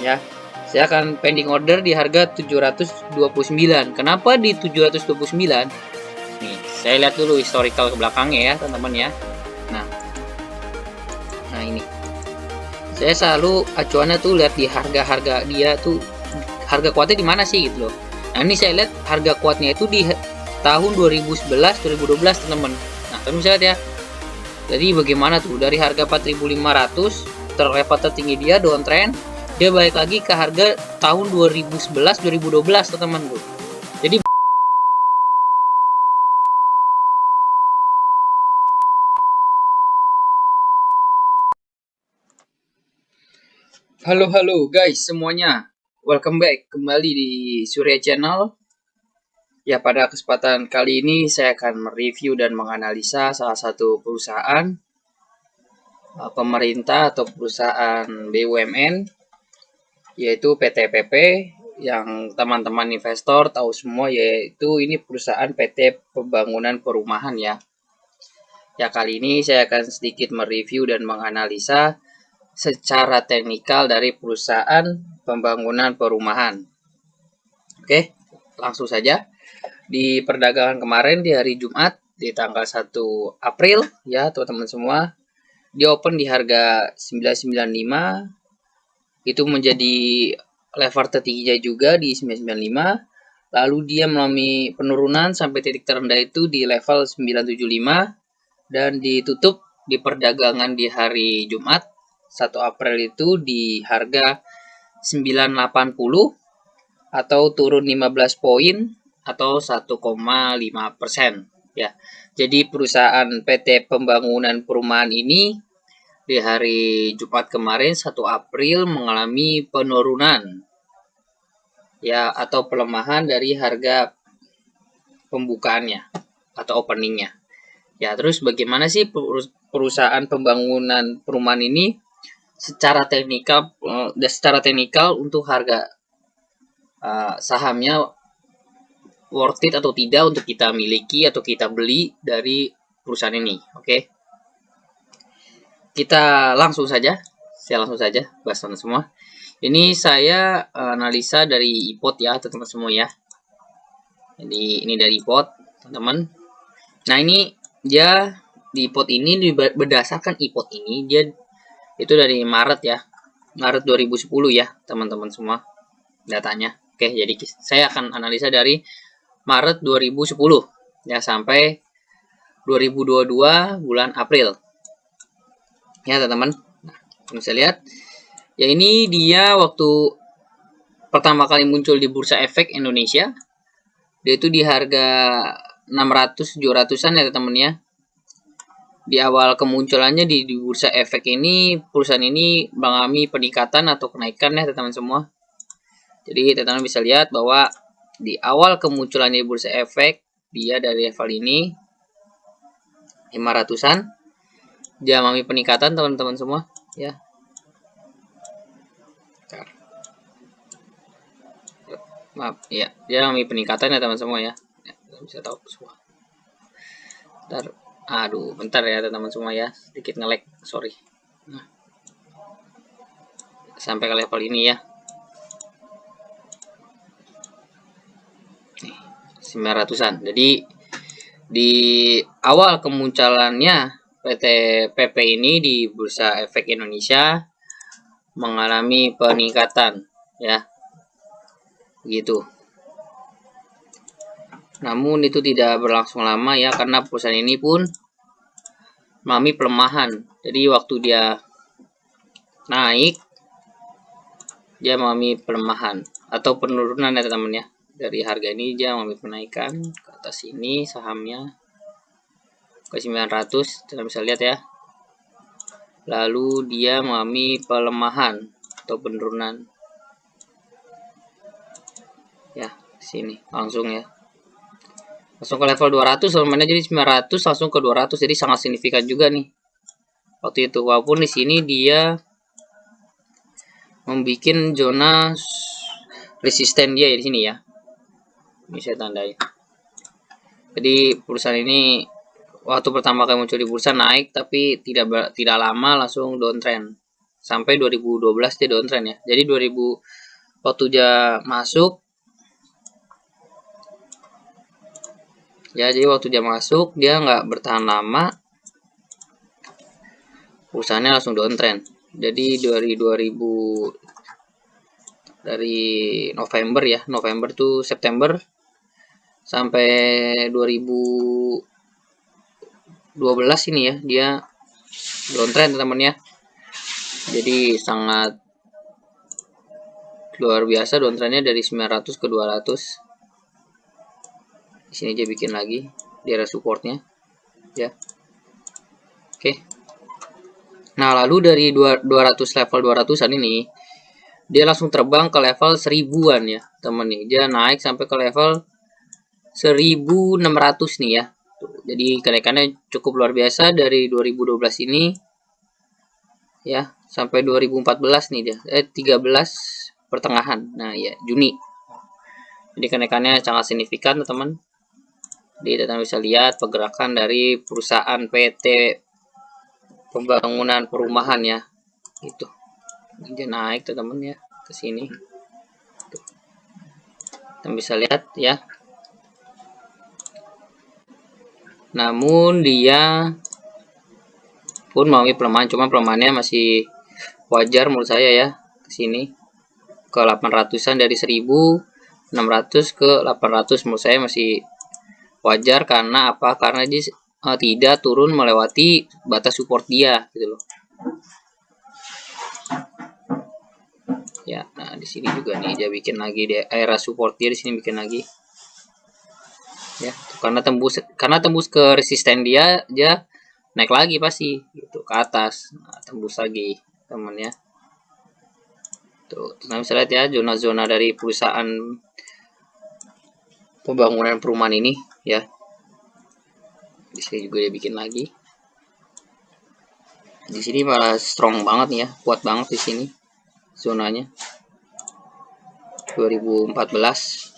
Ya, saya akan pending order di harga 729. Kenapa di 729? Nih, saya lihat dulu historical ke belakangnya ya, teman-teman ya. Nah, ini. Saya selalu acuannya tuh lihat di harga-harga dia tuh, harga kuatnya di mana sih gitu loh. Nah, ini saya lihat harga kuatnya itu di tahun 2011 2012, teman-teman. Nah, teman bisa lihat ya. Jadi bagaimana tuh dari harga 4.500 level tertinggi dia downtrend, dia balik lagi ke harga tahun 2011 2012, teman-teman tuh. Jadi halo guys semuanya, welcome back kembali di Surya Channel. Ya, pada kesempatan kali ini saya akan mereview dan menganalisa salah satu perusahaan pemerintah atau perusahaan BUMN, yaitu PT PP, yang teman-teman investor tahu semua, yaitu ini perusahaan PT Pembangunan Perumahan ya. Ya, kali ini saya akan sedikit mereview dan menganalisa secara teknikal dari perusahaan pembangunan perumahan. Oke, langsung saja. Di perdagangan kemarin di hari Jumat di tanggal 1 April ya teman-teman semua, di open di harga 995, itu menjadi level tertingginya juga di 995, lalu dia melalui penurunan sampai titik terendah itu di level 975 dan ditutup di perdagangan di hari Jumat 1 April itu di harga 980 atau turun 15 poin atau 1,5% ya. Jadi perusahaan PT Pembangunan Perumahan ini di hari Jumat kemarin 1 April mengalami penurunan ya, atau pelemahan dari harga pembukaannya atau openingnya. Ya, terus bagaimana sih perusahaan pembangunan perumahan ini secara teknikal untuk harga sahamnya worth it atau tidak untuk kita miliki atau kita beli dari perusahaan ini. Oke. Kita langsung saja. Saya langsung saja bahas semua. Ini saya analisa dari IPOT ya, teman-teman semua ya. Jadi ini dari IPOT, teman-teman. Nah, ini dia di IPOT ini, berdasarkan IPOT ini dia itu dari Maret ya. Maret 2010 ya, teman-teman semua datanya. Oke, jadi saya akan analisa dari Maret 2010 ya sampai 2022 bulan April. Ya, teman-teman. Nah, bisa lihat. Ya, ini dia waktu pertama kali muncul di Bursa Efek Indonesia. Dia itu di harga 600 700-an ya, teman-teman ya. Di awal kemunculannya di Bursa Efek ini, perusahaan ini mengalami peningkatan atau kenaikan ya, teman-teman semua. Jadi, teman-teman bisa lihat bahwa di awal kemunculan di Bursa Efek, dia dari level ini 500-an, dia mengalami peningkatan teman-teman semua ya. Maaf ya, dia mengalami peningkatan ya teman semua ya. Bisa tahu semua. Bentar ya teman-teman semua ya, sedikit nge-lag, sorry. Nah, sampai ke level ini ya. 900-an. Jadi di awal kemunculannya PT PP ini di Bursa Efek Indonesia mengalami peningkatan ya. Begitu. Namun itu tidak berlangsung lama ya, karena perusahaan ini pun mengalami pelemahan. Jadi waktu dia naik, dia mengalami pelemahan atau penurunan ya teman-teman ya. Dari harga ini dia mengalami penaikan ke atas ini sahamnya ke 900, kita bisa lihat ya. Lalu dia mengalami pelemahan atau penurunan ya, sini langsung ya. Langsung ke level 200 sebenarnya, jadi 900 langsung ke 200, jadi sangat signifikan juga nih waktu itu. Walaupun di sini dia membuat zona resisten dia ya di sini ya. Ini saya tandai. Jadi perusahaan ini waktu pertama kali muncul di bursa naik, tapi tidak lama langsung downtrend sampai 2012 dia downtrend ya. Jadi 2000 waktu dia masuk ya, jadi waktu dia masuk dia nggak bertahan lama, perusahaannya langsung downtrend. Jadi dari November ya, November tuh September sampai 2012 ini ya, dia downtrend teman-teman ya. Jadi sangat luar biasa downtrendnya dari 900 ke 200. Di sini dia bikin lagi di area supportnya ya. Oke. Nah, lalu dari 200 level 200-an ini dia langsung terbang ke level 1000-an ya, teman nih. Dia naik sampai ke level 1600 nih ya. Tuh, jadi kenaikannya cukup luar biasa dari 2012 ini ya sampai 2014 nih dia. 13 pertengahan. Nah, ya Juni. Jadi kenaikannya sangat signifikan, teman-teman. Di data bisa lihat pergerakan dari perusahaan PT Pembangunan Perumahan ya. Itu. Dia naik teman-teman ya ke sini. Kita bisa lihat ya. Namun dia pun mengalami pelemahan, cuma pelemahannya masih wajar menurut saya ya. Ke sini ke 800-an, dari 1600 ke 800 menurut saya masih wajar. Karena apa? Karena dia tidak turun melewati batas support dia gitu loh. Ya, nah di sini juga nih dia bikin lagi di area support dia, di sini bikin lagi. Ya, karena tembus ke resisten dia naik lagi pasti gitu ke atas. Nah, tembus lagi teman ya. Tuh, kita bisa lihat ya zona-zona dari perusahaan pembangunan perumahan ini ya. Di sini juga dia bikin lagi. Di sini malah strong banget nih ya, kuat banget di sini zonanya. 2014.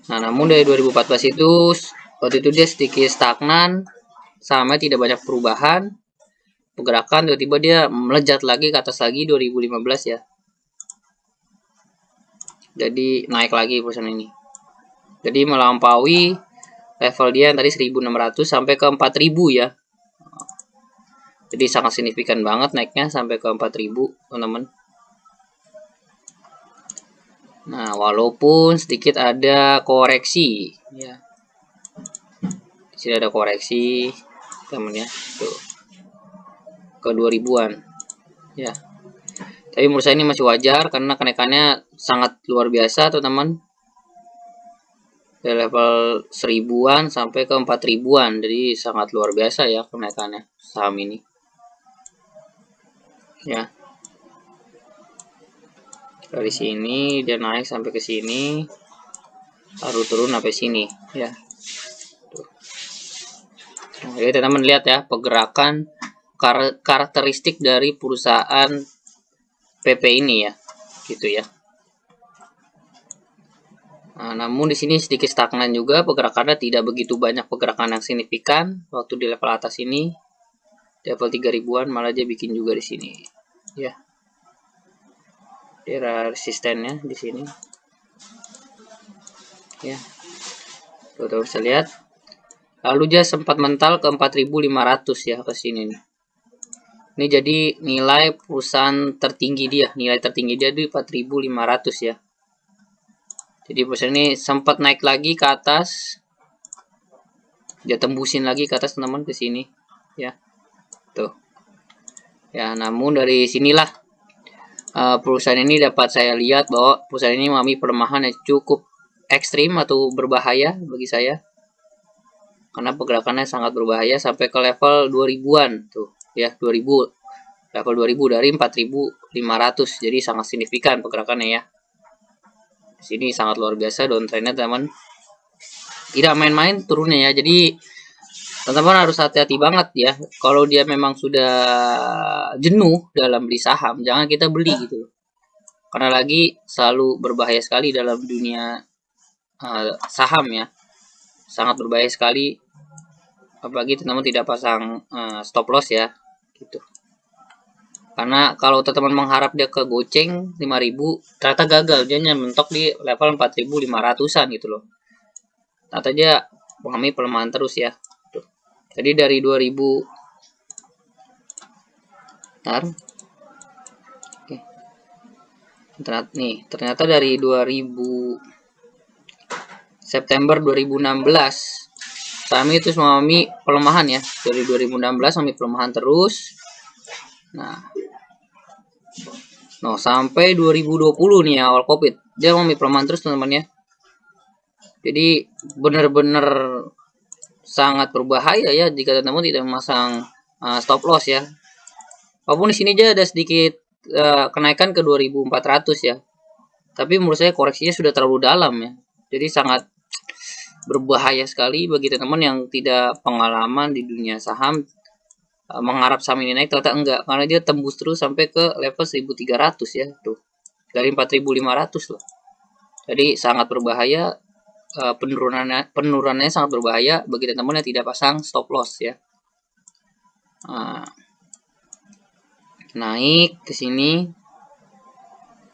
Nah, namun dari 2014 itu waktu itu dia sedikit stagnan, sama tidak banyak perubahan. Pergerakan tiba-tiba dia melejit lagi ke atas lagi 2015 ya. Jadi naik lagi perusahaan ini. Jadi melampaui level dia yang tadi 1600 sampai ke 4000 ya. Jadi sangat signifikan banget naiknya sampai ke 4000, teman-teman. Nah, walaupun sedikit ada koreksi ya. Di sini ada koreksi, teman ya. Tuh. Ke 2000-an. Ya. Tapi menurut saya ini masih wajar karena kenaikannya sangat luar biasa, teman-teman. Dari level 1000-an sampai ke 4000-an. Jadi sangat luar biasa ya kenaikannya saham ini. Ya. Dari sini dia naik sampai ke sini, baru turun sampai sini ya. Tuh. Jadi teman-teman lihat ya pergerakan karakteristik dari perusahaan PP ini ya, gitu ya. Nah, namun di sini sedikit stagnan juga pergerakannya, tidak begitu banyak pergerakan yang signifikan. Waktu di level atas ini, di level 3000-an malah dia bikin juga di sini ya. Daerah resistennya di sini. Ya. Tuh bisa lihat. Lalu dia sempat mental ke 4500 ya ke sini nih. Ini jadi nilai perusahaan tertinggi dia, nilai tertinggi dia di 4500 ya. Jadi perusahaan ini sempat naik lagi ke atas. Dia tembusin lagi ke atas teman-teman ke sini ya. Tuh. Ya, namun dari sinilah perusahaan ini dapat saya lihat bahwa perusahaan ini mengalami pelemahan yang cukup ekstrim atau berbahaya bagi saya. Karena pergerakannya sangat berbahaya sampai ke level 2000-an tuh ya, 2000. Level 2000 dari 4500. Jadi sangat signifikan pergerakannya ya. Di sini sangat luar biasa downtrendnya, teman. Tidak main-main turunnya ya. Jadi teman-teman harus hati-hati banget ya. Kalau dia memang sudah jenuh dalam beli saham, jangan kita beli gitu. Karena lagi selalu berbahaya sekali dalam dunia saham ya. Sangat berbahaya sekali. Apalagi teman-teman tidak pasang stop loss ya. Gitu. Karena kalau teman-teman mengharap dia ke goceng 5.000, ternyata gagal, dia mentok di level 4.500-an gitu loh. Ternyata dia mengalami pelemahan terus ya. Tuh. Jadi dari 2000 Oke. Ternyata dari 2000 September 2016 kami itu mengalami pelemahan ya. Dari 2016 mengalami pelemahan terus. Nah, sampai 2020 nih awal Covid, dia mengalami pelemahan terus teman-teman ya. Jadi benar-benar sangat berbahaya ya jika teman-teman tidak memasang stop loss ya. Walaupun di sini aja ada sedikit kenaikan ke 2400 ya. Tapi menurut saya koreksinya sudah terlalu dalam ya. Jadi sangat berbahaya sekali bagi teman-teman yang tidak pengalaman di dunia saham, mengharap saham ini naik, ternyata enggak, karena dia tembus terus sampai ke level 1300 ya, tuh dari 4500 loh. Jadi sangat berbahaya, penurunannya sangat berbahaya bagi teman-teman yang tidak pasang stop loss ya. Naik ke sini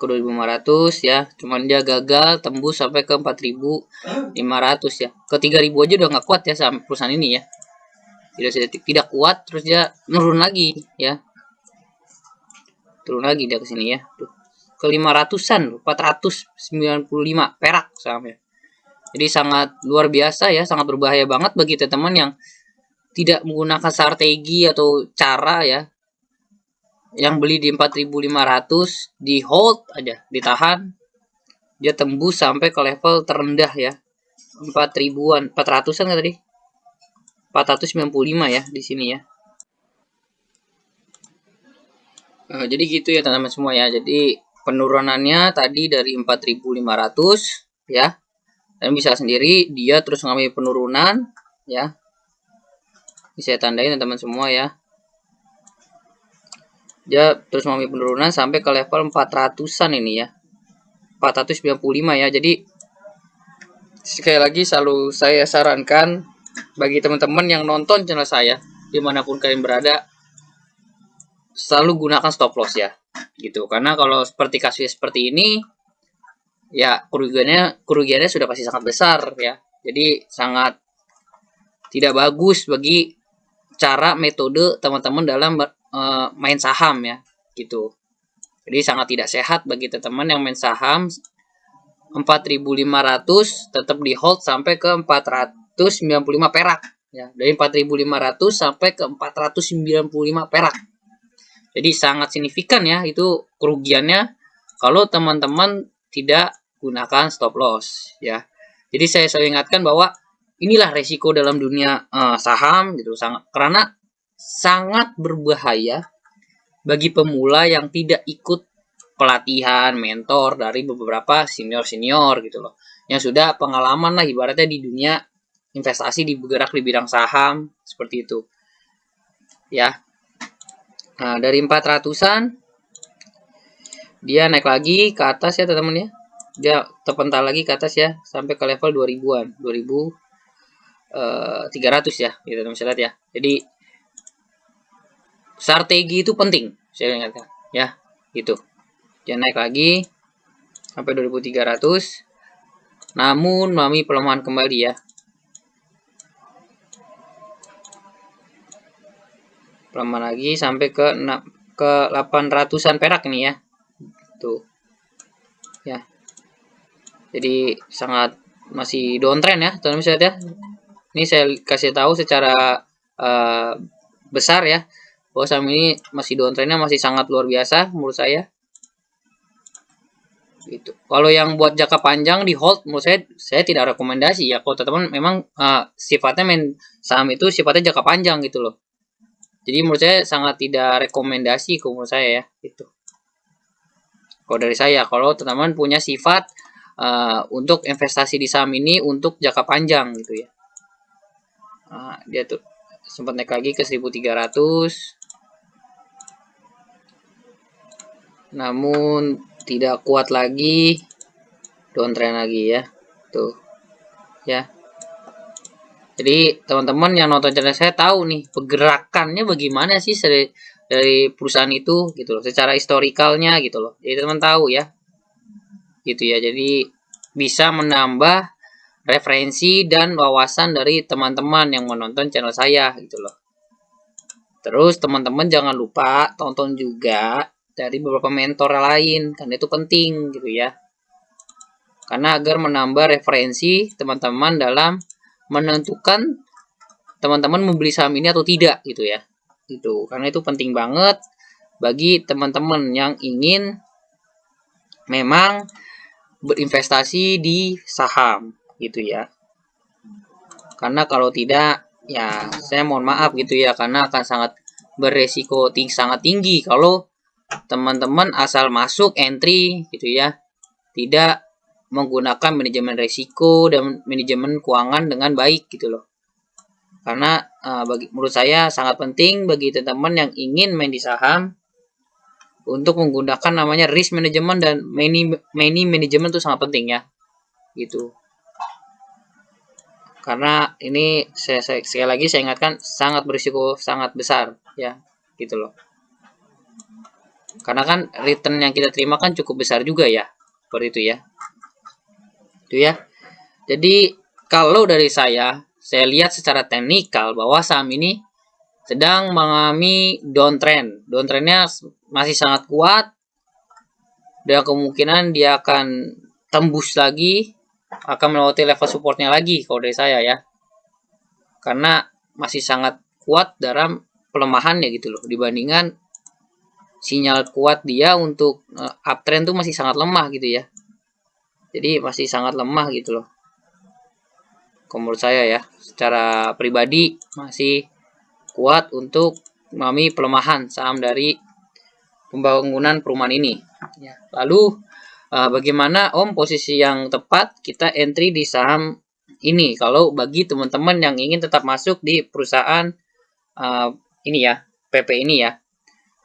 ke 2500 ya, cuman dia gagal tembus sampai ke 4500 ya. Ke 3000 aja udah nggak kuat ya sama perusahaan ini ya. Tidak kuat, terus dia turun lagi ya. Turun lagi dia ke sini ya. Tuh. Ke 500-an, 495 perak sahamnya. Jadi sangat luar biasa ya, sangat berbahaya banget bagi teman-teman yang tidak menggunakan strategi atau cara ya. Yang beli di 4.500, di hold aja, ditahan. Dia tembus sampai ke level terendah ya. 4.000-an, 400-an kan tadi? 495 ya di sini ya. Jadi gitu ya teman-teman semua ya. Jadi penurunannya tadi dari 4.500 ya. Dan bisa sendiri dia terus mengalami penurunan ya. Ini saya tandain teman-teman semua ya. Dia terus mengalami penurunan sampai ke level 400-an ini ya. 495 ya. Jadi sekali lagi selalu saya sarankan bagi teman-teman yang nonton channel saya dimanapun kalian berada, selalu gunakan stop loss ya gitu. Karena kalau seperti kasus seperti ini ya kerugiannya sudah pasti sangat besar ya. Jadi sangat tidak bagus bagi cara metode teman-teman dalam main saham ya gitu. Jadi sangat tidak sehat bagi teman-teman yang main saham 4.500 tetap di hold sampai ke 495 perak ya. Dari 4.500 sampai ke 495 perak. Jadi sangat signifikan ya itu kerugiannya kalau teman-teman tidak gunakan stop loss ya. Jadi saya selalu ingatkan bahwa inilah resiko dalam dunia saham gitu, karena sangat berbahaya bagi pemula yang tidak ikut pelatihan mentor dari beberapa senior gitu loh, yang sudah pengalaman lah ibaratnya di dunia investasi, bergerak di bidang saham seperti itu ya. Nah, dari 400-an dia naik lagi ke atas ya teman-teman ya. Dia terpental lagi ke atas ya sampai ke level 2000-an, 2300 ya gitu teman-teman lihat ya. Jadi strategi itu penting saya ingatkan ya gitu. Dia naik lagi sampai 2300, namun mengalami pelemahan kembali ya. Pelemahan lagi sampai ke 800-an perak ini ya. Tuh. Ya. Jadi sangat masih downtrend ya, teman-teman bisa lihat ya. Ini saya kasih tahu secara besar ya, bahwa saham ini masih downtrendnya masih sangat luar biasa menurut saya. Gitu. Kalau yang buat jangka panjang di hold, menurut saya tidak rekomendasi ya. Kalau teman-teman memang sifatnya main saham itu sifatnya jangka panjang gitu loh. Jadi menurut saya sangat tidak rekomendasi menurut saya ya. Gitu. Kalau dari saya, kalau teman-teman punya sifat untuk investasi di saham ini untuk jangka panjang gitu ya. Dia tuh sempat naik lagi ke 1300, namun tidak kuat lagi, downtrend lagi ya. Tuh. Ya. Jadi teman-teman yang nonton channel saya tahu nih pergerakannya bagaimana sih dari perusahaan itu gitu loh, secara historikalnya gitu loh. Jadi teman tahu ya. Gitu ya. Jadi bisa menambah referensi dan wawasan dari teman-teman yang menonton channel saya gitu loh. Terus teman-teman jangan lupa tonton juga dari beberapa mentor lain, karena itu penting gitu ya. Karena agar menambah referensi teman-teman dalam menentukan teman-teman membeli saham ini atau tidak gitu ya. Gitu. Karena itu penting banget bagi teman-teman yang ingin memang berinvestasi di saham gitu ya. Karena kalau tidak ya saya mohon maaf gitu ya, karena akan sangat beresiko sangat tinggi kalau teman-teman asal masuk entry gitu ya, tidak menggunakan manajemen risiko dan manajemen keuangan dengan baik gitu loh. Karena menurut saya sangat penting bagi teman-teman yang ingin main di saham untuk menggunakan namanya risk management dan money management itu sangat penting ya gitu. Karena ini sekali lagi saya ingatkan sangat berisiko sangat besar ya gitu loh. Karena kan return yang kita terima kan cukup besar juga ya, seperti itu ya. Itu ya. Jadi kalau dari saya lihat secara teknikal bahwa saham ini sedang mengalami downtrend. Downtrendnya masih sangat kuat dan kemungkinan dia akan tembus lagi, akan melewati level supportnya lagi kalau dari saya ya. Karena masih sangat kuat dalam pelemahannya gitu loh, dibandingkan sinyal kuat dia untuk uptrend tuh masih sangat lemah gitu ya. Jadi masih sangat lemah gitu loh. Kalau menurut saya ya, secara pribadi masih kuat untuk mengalami pelemahan saham dari pembangunan perumahan ini. Ya. Lalu bagaimana Om posisi yang tepat kita entry di saham ini kalau bagi teman-teman yang ingin tetap masuk di perusahaan ini ya, PP ini ya.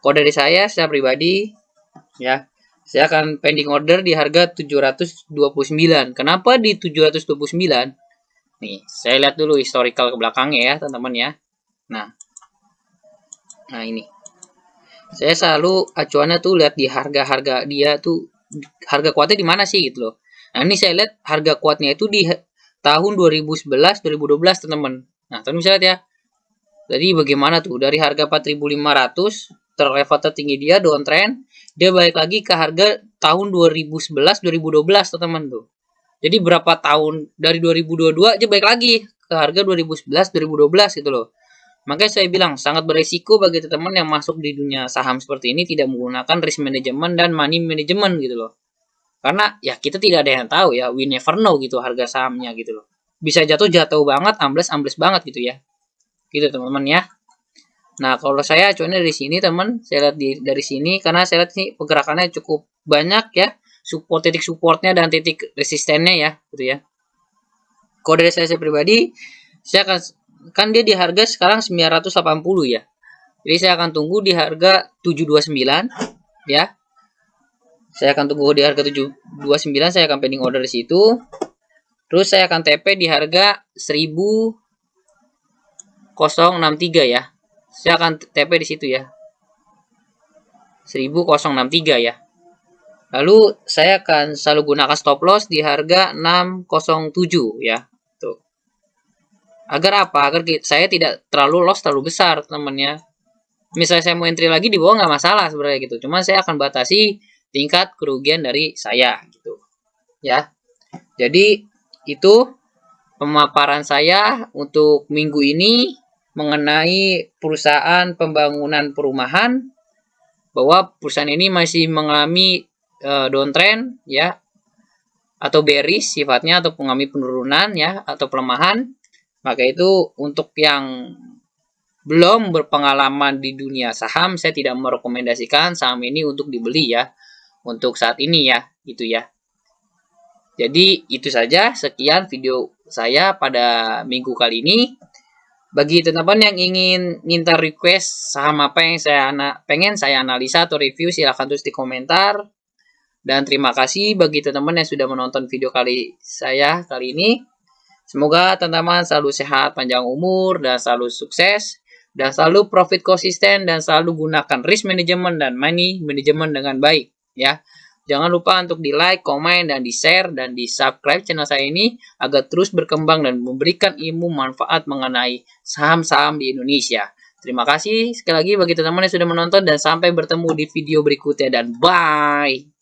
Kalau dari saya pribadi ya, saya akan pending order di harga 729. Kenapa di 729? Nih, saya lihat dulu historical ke belakangnya ya, teman-teman ya. Nah ini. Saya selalu acuannya tuh lihat di harga-harga dia tuh, harga kuatnya di mana sih gitu loh. Nah, ini saya lihat harga kuatnya itu di tahun 2011 2012 teman-teman. Nah, teman bisa lihat ya. Jadi bagaimana tuh dari harga 4.500 terlevel tertinggi dia downtrend, dia balik lagi ke harga tahun 2011 2012 teman-teman tuh. Jadi berapa tahun dari 2022 dia balik lagi ke harga 2011 2012 gitu loh. Makanya saya bilang sangat beresiko bagi teman-teman yang masuk di dunia saham seperti ini tidak menggunakan risk management dan money management gitu loh. Karena ya kita tidak ada yang tahu ya, we never know gitu harga sahamnya gitu loh. Bisa jatuh banget, ambles banget gitu ya. Gitu teman-teman ya. Nah, kalau saya acuannya dari sini teman, saya lihat dari sini karena saya lihat sih pergerakannya cukup banyak ya, titik supportnya dan titik resistennya ya, gitu ya. Kalau dari saya pribadi, saya akan kan dia di harga sekarang 980 ya. Jadi saya akan tunggu di harga 729 ya. Saya akan tunggu di harga 729, saya akan pending order di situ. Terus saya akan TP di harga 1063 ya. Saya akan TP di situ ya. 1063 ya. Lalu saya akan selalu gunakan stop loss di harga 607 ya. Tuh. Agar apa? Agar saya tidak terlalu loss terlalu besar teman-teman ya. Misalnya saya mau entry lagi di bawah nggak masalah sebenarnya gitu. Cuma saya akan batasi tingkat kerugian dari saya gitu. Ya. Jadi itu pemaparan saya untuk minggu ini mengenai perusahaan pembangunan perumahan, bahwa perusahaan ini masih mengalami downtrend ya, atau bearish sifatnya, atau mengalami penurunan ya, atau pelemahan. Maka itu untuk yang belum berpengalaman di dunia saham, saya tidak merekomendasikan saham ini untuk dibeli ya, untuk saat ini ya, gitu ya. Jadi itu saja, sekian video saya pada minggu kali ini. Bagi teman-teman yang ingin minta request saham apa yang pengen saya analisa atau review, silahkan tulis di komentar. Dan terima kasih bagi teman-teman yang sudah menonton video saya kali ini. Semoga teman-teman selalu sehat, panjang umur, dan selalu sukses. Dan selalu profit konsisten dan selalu gunakan risk management dan money management dengan baik ya. Jangan lupa untuk di like, komen, dan di share, dan di subscribe channel saya ini agar terus berkembang dan memberikan ilmu manfaat mengenai saham-saham di Indonesia. Terima kasih sekali lagi bagi teman-teman yang sudah menonton dan sampai bertemu di video berikutnya dan bye.